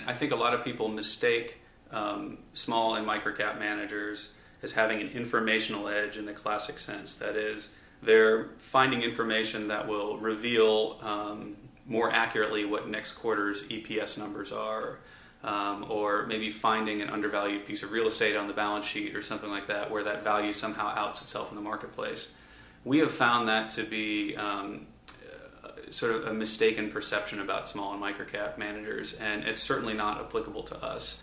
I think a lot of people mistake small and microcap managers as having an informational edge in the classic sense. That is, they're finding information that will reveal more accurately what next quarter's EPS numbers are, or maybe finding an undervalued piece of real estate on the balance sheet or something like that, where that value somehow outs itself in the marketplace. We have found that to be sort of a mistaken perception about small and microcap managers, and it's certainly not applicable to us.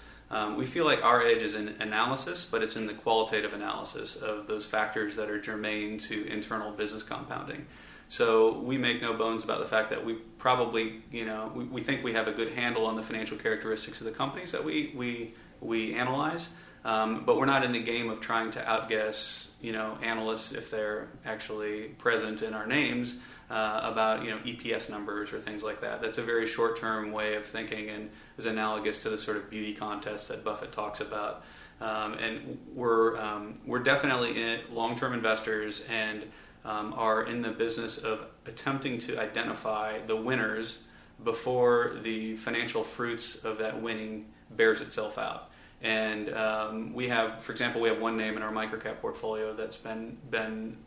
We feel like our edge is in analysis, but it's in the qualitative analysis of those factors that are germane to internal business compounding. So we make no bones about the fact that we probably, we think we have a good handle on the financial characteristics of the companies that we analyze, but we're not in the game of trying to outguess, analysts if they're actually present in our names about, EPS numbers or things like that. That's a very short-term way of thinking and is analogous to the sort of beauty contest that Buffett talks about. And we're definitely long-term investors and are in the business of attempting to identify the winners before the financial fruits of that winning bears itself out. And we have, for example, one name in our microcap portfolio that's been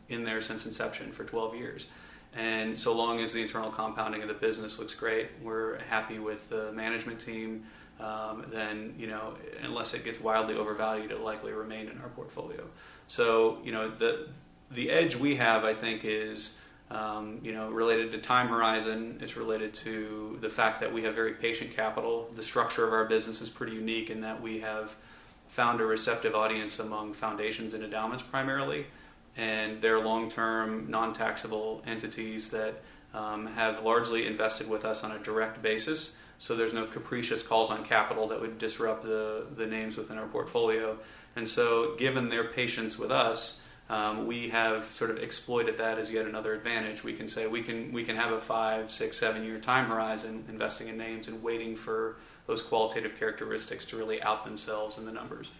in there since inception for 12 years. And so long as the internal compounding of the business looks great, we're happy with the management team, then, unless it gets wildly overvalued, it'll likely remain in our portfolio. So, the edge we have, I think, is, related to time horizon. It's related to the fact that we have very patient capital. The structure of our business is pretty unique in that we have found a receptive audience among foundations and endowments primarily, and they're long-term, non-taxable entities that have largely invested with us on a direct basis. So there's no capricious calls on capital that would disrupt the names within our portfolio. And so given their patience with us, we have sort of exploited that as yet another advantage. We can say we can have a 5, 6, 7 year time horizon investing in names and waiting for those qualitative characteristics to really out themselves in the numbers.